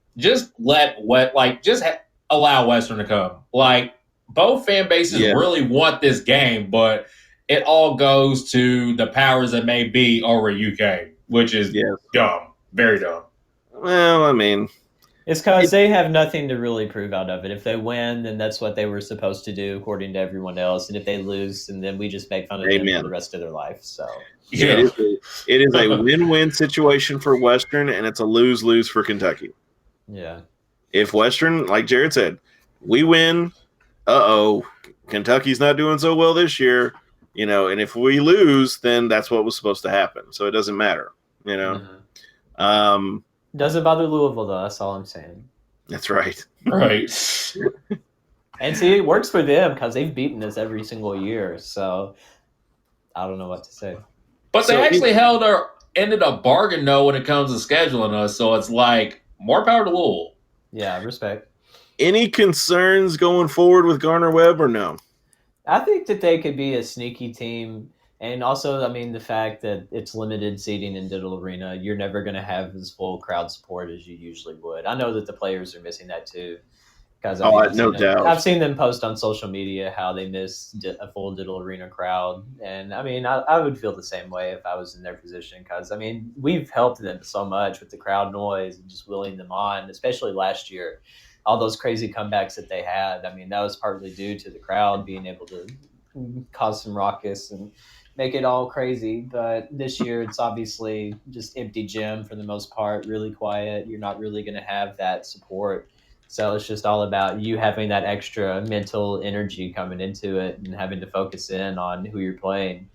Speaker 4: allow Western to come. Like, both fan bases really want this game, but it all goes to the powers that may be over UK, which is dumb. Very dumb.
Speaker 1: Well, I mean,
Speaker 5: It's because they have nothing to really prove out of it. If they win, then that's what they were supposed to do according to everyone else. And if they lose, and then we just make fun of them for the rest of their life. So
Speaker 1: it is a win-win situation for Western, and it's a lose-lose for Kentucky.
Speaker 5: Yeah.
Speaker 1: If Western, like Jared said, we win, Kentucky's not doing so well this year, and if we lose, then that's what was supposed to happen. So it doesn't matter,
Speaker 5: Mm-hmm. Doesn't bother Louisville, though. That's all I'm saying.
Speaker 1: That's right.
Speaker 4: Right.
Speaker 5: And see, it works for them because they've beaten us every single year. So I don't know what to say.
Speaker 4: But they actually ended up bargain, though, when it comes to scheduling us. So it's like, more power to Louisville.
Speaker 5: Yeah, respect.
Speaker 1: Any concerns going forward with Gardener Webb or no?
Speaker 5: I think that they could be a sneaky team. And also, I mean, the fact that it's limited seating in Diddle Arena, you're never going to have as full crowd support as you usually would. I know that the players are missing that too. Because
Speaker 1: no doubt.
Speaker 5: I've seen them post on social media how they miss a full Diddle Arena crowd. And I mean, I would feel the same way if I was in their position. Because, I mean, we've helped them so much with the crowd noise and just willing them on, especially last year. All those crazy comebacks that they had. I mean, that was partly due to the crowd being able to cause some ruckus and make it all crazy. But this year, it's obviously just empty gym for the most part, really quiet. You're not really going to have that support. So it's just all about you having that extra mental energy coming into it and having to focus in on who you're playing.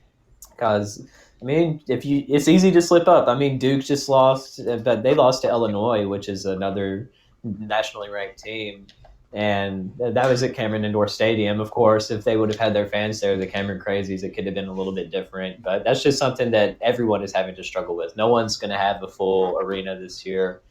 Speaker 5: Because, I mean, it's easy to slip up. I mean, Duke just lost, but they lost to Illinois, which is another nationally ranked team. And that was at Cameron Indoor Stadium. Of course, if they would have had their fans there, the Cameron Crazies, it could have been a little bit different. But that's just something that everyone is having to struggle with. No one's going to have a full arena this year.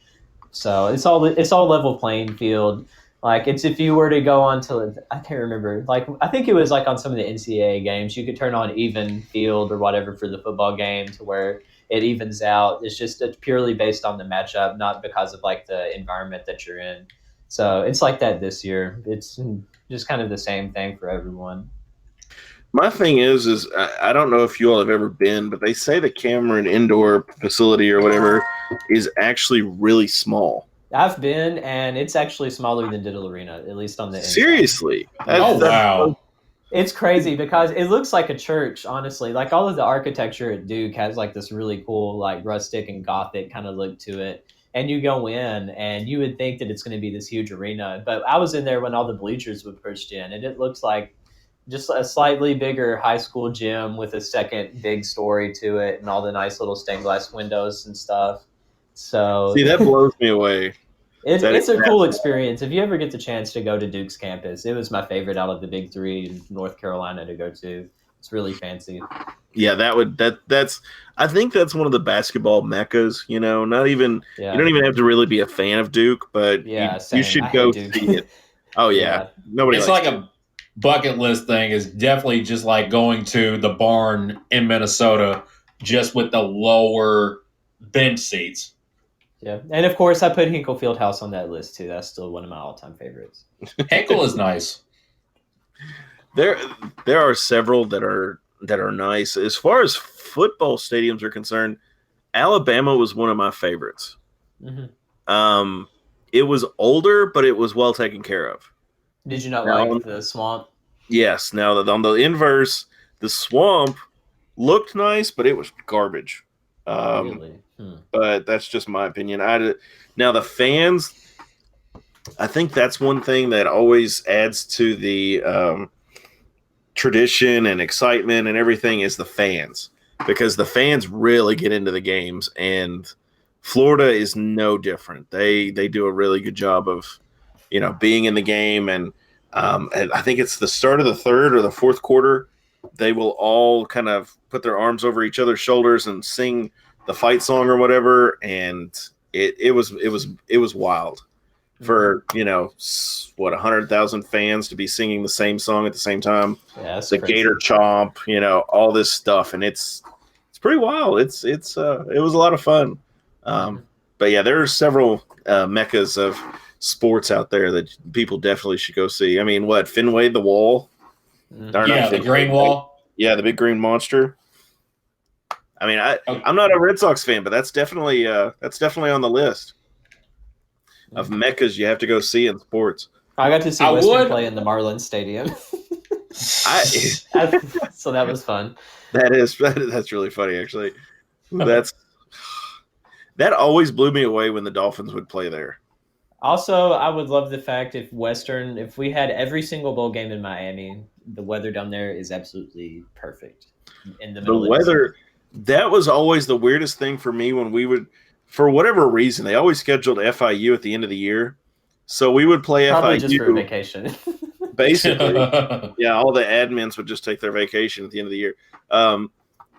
Speaker 5: So it's all level playing field. Like, it's if you were to go on to, I can't remember, like, I think it was like on some of the NCAA games, you could turn on even field or whatever for the football game to where it evens out. It's purely based on the matchup, not because of like the environment that you're in. So it's like that this year. It's just kind of the same thing for everyone.
Speaker 1: My thing is I don't know if you all have ever been, but they say the Cameron Indoor facility or whatever is actually really small.
Speaker 5: I've been, and it's actually smaller than Diddle Arena, at least on the inside.
Speaker 1: Seriously?
Speaker 4: Wow.
Speaker 5: It's crazy because it looks like a church, honestly. Like, all of the architecture at Duke has like this really cool, like, rustic and Gothic kind of look to it. And you go in, and you would think that it's going to be this huge arena. But I was in there when all the bleachers were pushed in, and it looks like just a slightly bigger high school gym with a second big story to it and all the nice little stained glass windows and stuff. So
Speaker 1: see, that blows me away.
Speaker 5: It's a cool experience. If you ever get the chance to go to Duke's campus, it was my favorite out of the big three in North Carolina to go to. It's really fancy.
Speaker 1: Yeah, that's I think that's one of the basketball meccas, not even you don't even have to really be a fan of Duke, but you should go see it. Oh yeah. Nobody
Speaker 4: it's like a bucket list thing is definitely just like going to the barn in Minnesota just with the lower bench seats.
Speaker 5: Yeah, and of course I put Hinkle Fieldhouse on that list too. That's still one of my all-time favorites.
Speaker 4: Hinkle is nice.
Speaker 1: There are several that are nice. As far as football stadiums are concerned, Alabama was one of my favorites.
Speaker 5: Mm-hmm.
Speaker 1: It was older, but it was well taken care of.
Speaker 5: Did you not like the swamp?
Speaker 1: Yes. Now, on the inverse, the swamp looked nice, but it was garbage.
Speaker 5: Really?
Speaker 1: But that's just my opinion. Now, the fans, I think that's one thing that always adds to the tradition and excitement and everything is the fans, because the fans really get into the games, and Florida is no different. They do a really good job of, being in the game, and I think it's the start of the third or the fourth quarter. They will all kind of put their arms over each other's shoulders and sing the fight song or whatever, and it was wild for 100,000 fans to be singing the same song at the same time.
Speaker 5: Yeah,
Speaker 1: the crazy. Gator chomp, all this stuff, and it's pretty wild. It was a lot of fun. But yeah, there are several meccas of sports out there that people definitely should go see. I mean, Fenway, the Wall?
Speaker 4: The green wall.
Speaker 1: Yeah, the big green monster. I mean, I'm not a Red Sox fan, but that's definitely on the list. of meccas you have to go see in sports.
Speaker 5: I got to see
Speaker 4: I
Speaker 5: Western
Speaker 4: would.
Speaker 5: play in the Marlins Stadium.
Speaker 1: I
Speaker 5: So that was fun.
Speaker 1: that's really funny actually. That always blew me away when the Dolphins would play there.
Speaker 5: Also, I would love the fact if we had every single bowl game in Miami, the weather down there is absolutely perfect in the
Speaker 1: The
Speaker 5: middle of
Speaker 1: weather, that was always the weirdest thing for me when we would, for whatever reason, they always scheduled FIU at the end of the year. So we would play
Speaker 5: Probably
Speaker 1: FIU
Speaker 5: just for a vacation.
Speaker 1: basically. Yeah, all the admins would just take their vacation at the end of the year.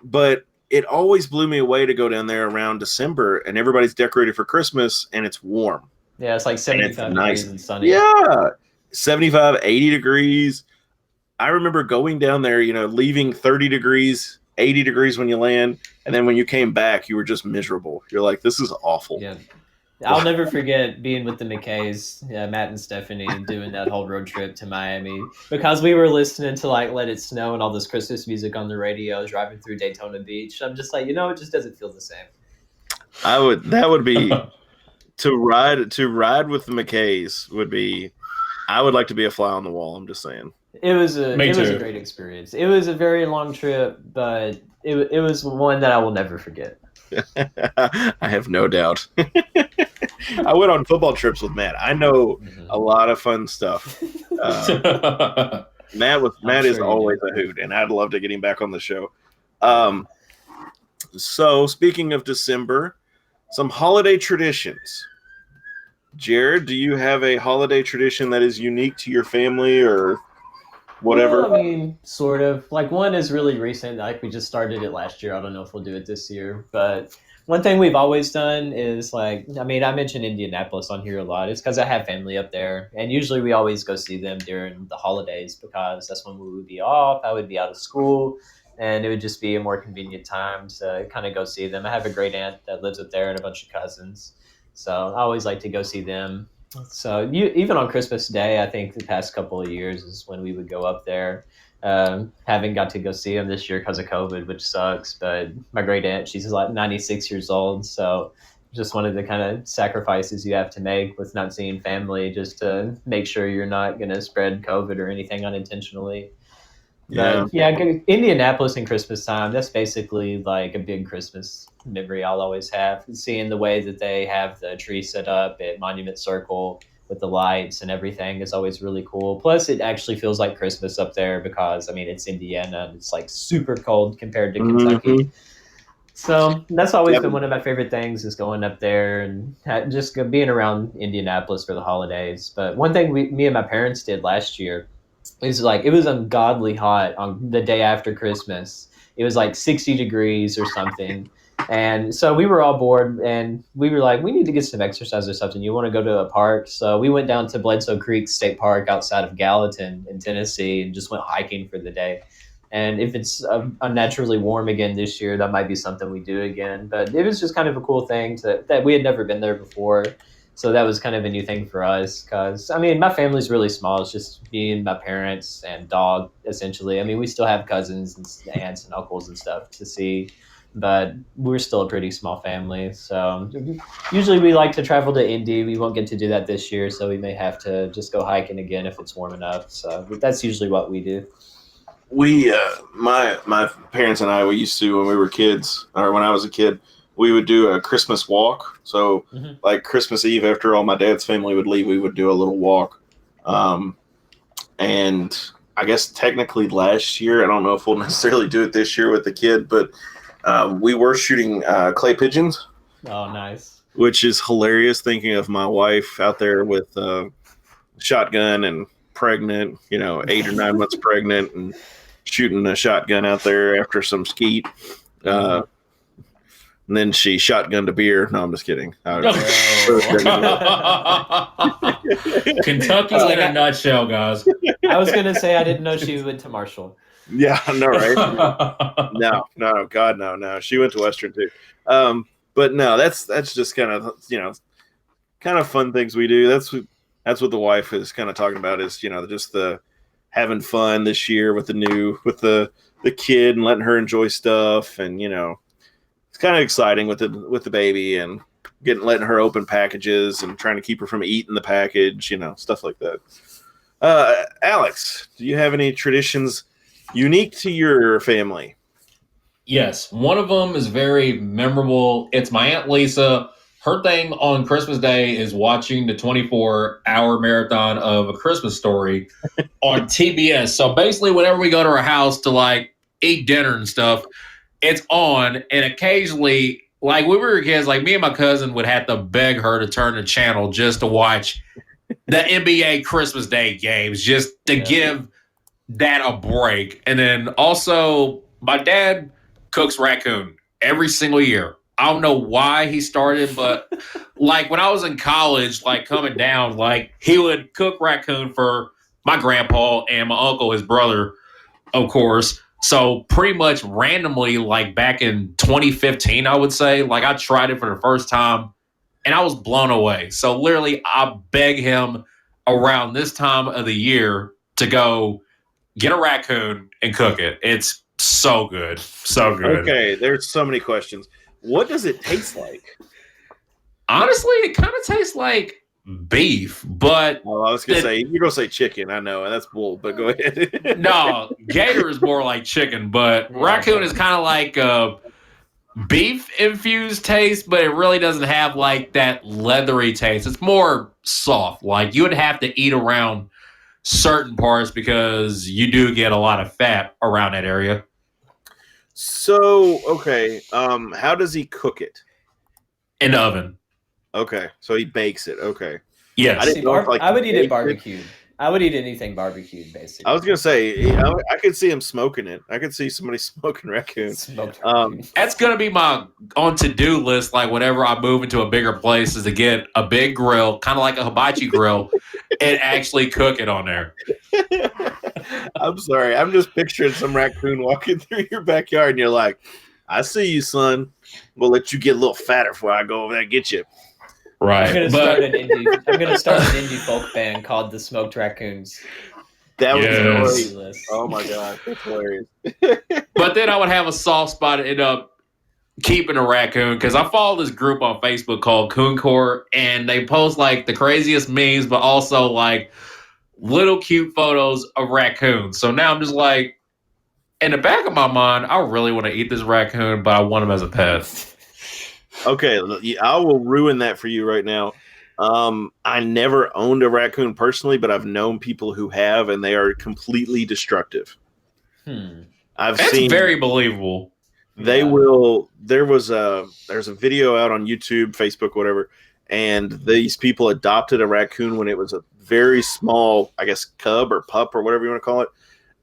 Speaker 1: But it always blew me away to go down there around December and everybody's decorated for Christmas and it's warm.
Speaker 5: Yeah, it's like 75 degrees and sunny.
Speaker 1: Yeah, 75, 80 degrees. I remember going down there, leaving 30 degrees, 80 degrees when you land. And then when you came back, you were just miserable. You're like, this is awful.
Speaker 5: Yeah. I'll never forget being with the McKays, Matt and Stephanie, doing that whole road trip to Miami because we were listening to like Let It Snow and all this Christmas music on the radio, driving through Daytona Beach. I'm just like, it just doesn't feel the same.
Speaker 1: That would be to ride with the McKays would be. I would like to be a fly on the wall. I'm just saying.
Speaker 5: It was a great experience. It was a very long trip, but it was one that I will never forget.
Speaker 1: I have no doubt. I went on football trips with Matt. I know a lot of fun stuff. Matt is always a hoot, and I'd love to get him back on the show. So speaking of December, some holiday traditions. Jared, do you have a holiday tradition that is unique to your family or whatever?
Speaker 5: Well, I mean, sort of. Like one is really recent. Like we just started it last year. I don't know if we'll do it this year. But one thing we've always done is I mentioned Indianapolis on here a lot. It's because I have family up there. And usually we always go see them during the holidays because that's when we would be off. I would be out of school. And it would just be a more convenient time to kind of go see them. I have a great aunt that lives up there and a bunch of cousins. So I always like to go see them. So even on Christmas Day, I think the past couple of years is when we would go up there. Haven't got to go see them this year because of COVID, which sucks. But my great aunt, she's like 96 years old. So just one of the kind of sacrifices you have to make with not seeing family just to make sure you're not going to spread COVID or anything unintentionally. But yeah, Indianapolis and Christmas time, that's basically like a big Christmas memory I'll always have. Seeing the way that they have the tree set up at Monument Circle with the lights and everything is always really cool. Plus, it actually feels like Christmas up there because, it's Indiana and it's like super cold compared to Kentucky. So that's always been one of my favorite things is going up there and just being around Indianapolis for the holidays. But one thing me and my parents did last year, it was ungodly hot on the day after Christmas. It was like 60 degrees or something. And so we were all bored and we were like, we need to get some exercise or something. You want to go to a park? So we went down to Bledsoe Creek State Park outside of Gallatin in Tennessee and just went hiking for the day. And if it's unnaturally warm again this year, that might be something we do again. But it was just kind of a cool thing that we had never been there before. So that was kind of a new thing for us because, my family's really small. It's just me and my parents and dog, essentially. We still have cousins and aunts and uncles and stuff to see, but we're still a pretty small family. So usually we like to travel to Indy. We won't get to do that this year, so we may have to just go hiking again if it's warm enough. So that's usually what we do.
Speaker 1: We, my parents and I, we used to, when we were kids, or when I was a kid, we would do a Christmas walk. So like Christmas Eve, after all my dad's family would leave, we would do a little walk. And I guess technically last year, I don't know if we'll necessarily do it this year with the kid, but we were shooting clay pigeons.
Speaker 5: Oh, nice.
Speaker 1: Which is hilarious thinking of my wife out there with a shotgun and pregnant, 8 or 9 months pregnant and shooting a shotgun out there after some skeet. And then she shotgunned a beer. No, I'm just kidding.
Speaker 4: Kentucky in a nutshell, guys.
Speaker 5: I was going to say I didn't know she went to Marshall.
Speaker 1: Yeah, I know, right? No, God, no. She went to Western too. But no, that's just kind of fun things we do. That's what the wife is kind of talking about is, just the having fun this year with the kid and letting her enjoy stuff and, it's kind of exciting with the baby and letting her open packages and trying to keep her from eating the package, stuff like that. Alex, do you have any traditions unique to your family?
Speaker 4: Yes, one of them is very memorable. It's my Aunt Lisa. Her thing on Christmas Day is watching the 24-hour marathon of A Christmas Story on TBS. So basically, whenever we go to her house to like eat dinner and stuff, it's on. And occasionally, like when we were kids, like me and my cousin would have to beg her to turn the channel just to watch the NBA Christmas Day games, just to give that a break. And then also, my dad cooks raccoon every single year. I don't know why he started, but like when I was in college, like coming down, like he would cook raccoon for my grandpa and my uncle, his brother, of course. So pretty much randomly, like back in 2015, I would say, like I tried it for the first time and I was blown away. So literally I beg him around this time of the year to go get a raccoon and cook it. It's so good. So good.
Speaker 1: Okay, there's so many questions. What does it taste like?
Speaker 4: Honestly, it kind of tastes like beef, but...
Speaker 1: Well, I was going to say, you're going to say chicken. I know, and that's bull, but go ahead.
Speaker 4: No, gator is more like chicken, but raccoon is kind of like a beef-infused taste, but it really doesn't have like that leathery taste. It's more soft. Like you would have to eat around certain parts because you do get a lot of fat around that area.
Speaker 1: So, okay, how does he cook it?
Speaker 4: In the oven.
Speaker 1: Okay, so he bakes it. Okay.
Speaker 4: Yes.
Speaker 5: I would eat it barbecued. I would eat anything barbecued, basically.
Speaker 1: I was gonna say, I could see him smoking it. I could see somebody smoking raccoon.
Speaker 4: That's gonna be my on to-do list. Like whenever I move into a bigger place, is to get a big grill, kind of like a hibachi grill, and actually cook it on there.
Speaker 1: I'm sorry, I'm just picturing some raccoon walking through your backyard, and you're like, "I see you, son. We'll let you get a little fatter before I go over there and get you."
Speaker 4: Right.
Speaker 5: I'm gonna start an indie folk band called the Smoked Raccoons.
Speaker 1: That was
Speaker 4: Yes.
Speaker 1: hilarious. Oh my god, that's hilarious.
Speaker 4: But then I would have a soft spot to end up keeping a raccoon because I follow this group on Facebook called Cooncore, and they post like the craziest memes, but also like little cute photos of raccoons. So now I'm just like, in the back of my mind, I really want to eat this raccoon, but I want him as a pet.
Speaker 1: Okay, I will ruin that for you right now. I never owned a raccoon personally, but I've known people who have, and they are completely destructive.
Speaker 4: That's
Speaker 1: seen
Speaker 4: very believable.
Speaker 1: They will. There's a video out on YouTube, Facebook, whatever, and these people adopted a raccoon when it was a very small, I guess, cub or pup or whatever you want to call it,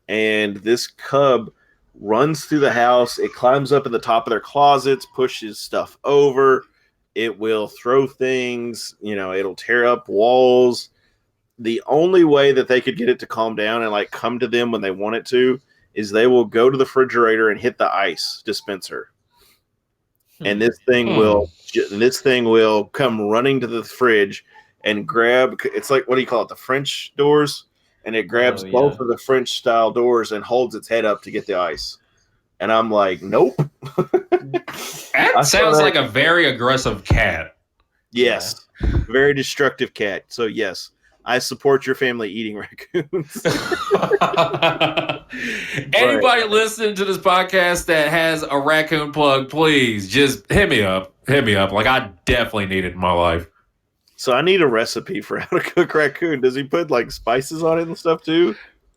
Speaker 1: and this cub runs through the house. It climbs up in the top of their closets, pushes stuff over. It will throw things, it'll tear up walls. The only way that they could get it to calm down and like come to them when they want it to is they will go to the refrigerator and hit the ice dispenser. And this thing will come running to the fridge and grab, it's like, what do you call it? The French doors. And it grabs both of the French style doors and holds its head up to get the ice. And I'm like, nope.
Speaker 4: That sounds like a very aggressive cat.
Speaker 1: Yes. Very destructive cat. So yes, I support your family eating raccoons.
Speaker 4: Anybody listening to this podcast that has a raccoon plug, please just hit me up. Like I definitely need it in my life.
Speaker 1: So I need a recipe for how to cook raccoon. Does he put like spices on it and stuff too?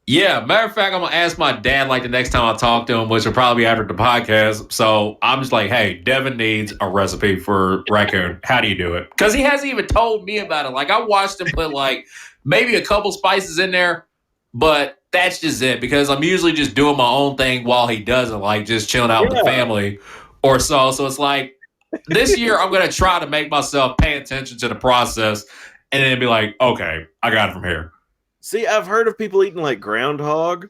Speaker 4: Yeah, matter of fact, I'm gonna ask my dad like the next time I talk to him, which will probably be after the podcast. So I'm just like, hey, Devin needs a recipe for raccoon. How do you do it? Because he hasn't even told me about it. Like I watched him put like maybe a couple spices in there, but that's just it. Because I'm usually just doing my own thing while he does it, like just chilling out with the family or so. So it's like this year I'm gonna try to make myself pay attention to the process and then be like, okay, I got it from here.
Speaker 1: See, I've heard of people eating like groundhog,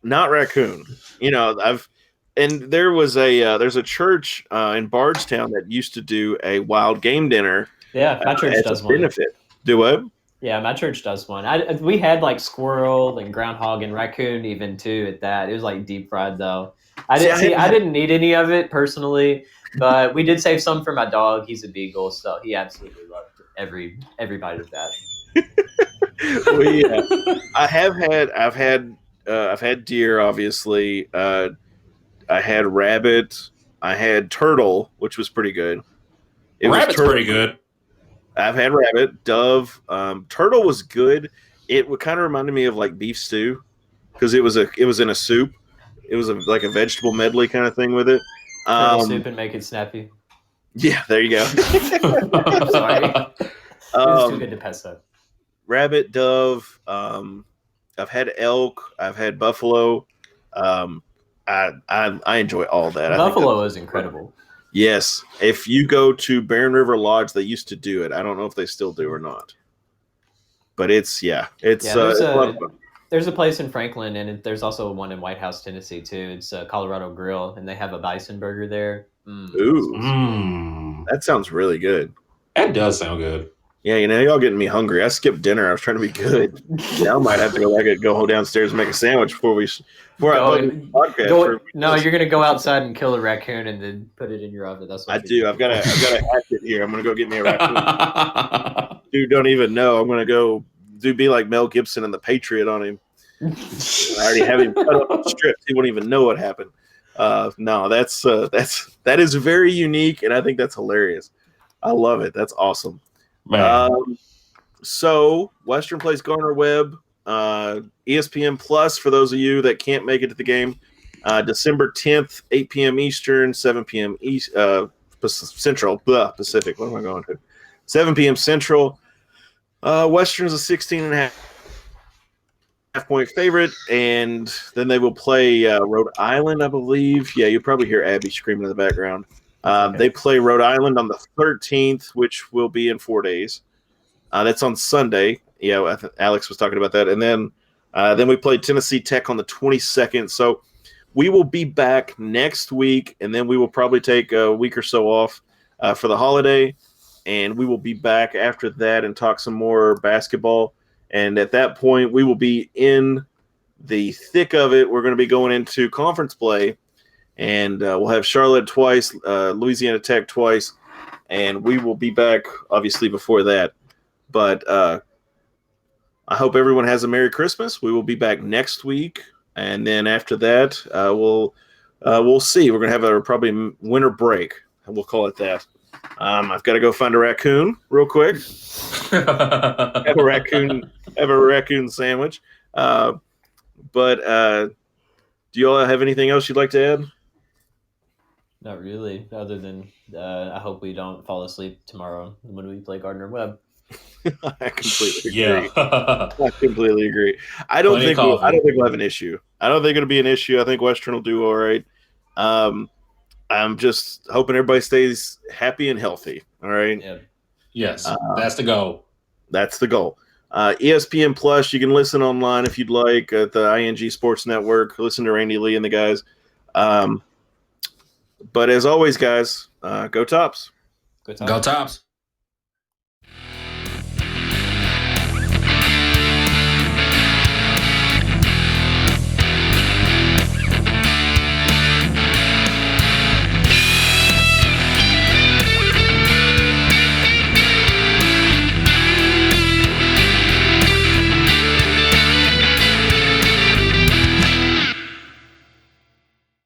Speaker 1: not raccoon. And there was there's a church in Bardstown that used to do a wild game dinner.
Speaker 5: Yeah, my church does one.
Speaker 1: Benefit. Do what?
Speaker 5: Yeah, my church does one. We had like squirrel and groundhog and raccoon even too at that. It was like deep fried though. I didn't need any of it personally. But we did save some for my dog. He's a beagle, so he absolutely loved every bite of that.
Speaker 1: I've had deer, obviously. I had rabbit. I had turtle, which was pretty good.
Speaker 4: Rabbit's pretty good.
Speaker 1: I've had rabbit, dove. Turtle was good. It would kind of reminded me of like beef stew because it was in a soup. It was like a vegetable medley kind of thing with it.
Speaker 5: Turtle soup and make it snappy.
Speaker 1: Yeah, there you go.
Speaker 5: I'm sorry. It was too good to pass up.
Speaker 1: Rabbit, dove. I've had elk. I've had buffalo. I enjoy all that.
Speaker 5: Buffalo is incredible.
Speaker 1: Yes, if you go to Barren River Lodge, they used to do it. I don't know if they still do or not. But it's it's a lot of fun.
Speaker 5: There's a place in Franklin, and there's also one in White House, Tennessee, too. It's Colorado Grill, and they have a bison burger there.
Speaker 1: That sounds really good.
Speaker 4: That does sound good.
Speaker 1: Yeah, y'all getting me hungry. I skipped dinner. I was trying to be good. Now I might have to go downstairs and make a sandwich before I put the podcast.
Speaker 5: No, you're gonna go outside and kill a raccoon and then put it in your oven. That's what
Speaker 1: I do. I've got a hatchet here. I'm gonna go get me a raccoon. Dude, don't even know. I'm gonna go be like Mel Gibson and the Patriot on him. I already have him cut up in strips. He won't even know what happened. No, that is very unique, and I think that's hilarious. I love it. That's awesome. So Western plays Gardener Webb, ESPN Plus for those of you that can't make it to the game. December 10th, 8 p.m. Eastern, 7 p.m. Central, Pacific. What am I going to? 7 p.m. Central. Western's a 16.5-point favorite, and then they will play Rhode Island, I believe. Yeah, you'll probably hear Abby screaming in the background. They play Rhode Island on the 13th, which will be in 4 days. That's on Sunday. Yeah, Alex was talking about that. And then we play Tennessee Tech on the 22nd. So we will be back next week, and then we will probably take a week or so off for the holiday. And we will be back after that and talk some more basketball. And at that point, we will be in the thick of it. We're going to be going into conference play. And we'll have Charlotte twice, Louisiana Tech twice, and we will be back, obviously, before that. But I hope everyone has a Merry Christmas. We will be back next week, and then after that, we'll see. We're going to have a probably winter break, and we'll call it that. I've got to go find a raccoon real quick. have a raccoon sandwich. But do you all have anything else you'd like to add?
Speaker 5: Not really, other than I hope we don't fall asleep tomorrow when we play Gardener Webb.
Speaker 1: I completely agree. I completely agree. I don't think we'll have an issue. I don't think it'll be an issue. I think Western will do all right. I'm just hoping everybody stays happy and healthy. All right.
Speaker 5: Yeah.
Speaker 4: Yes, that's the goal.
Speaker 1: That's the goal. ESPN Plus, you can listen online if you'd like at the ING Sports Network. Listen to Randy Lee and the guys. But as always, guys, go Tops.
Speaker 4: Go Tops.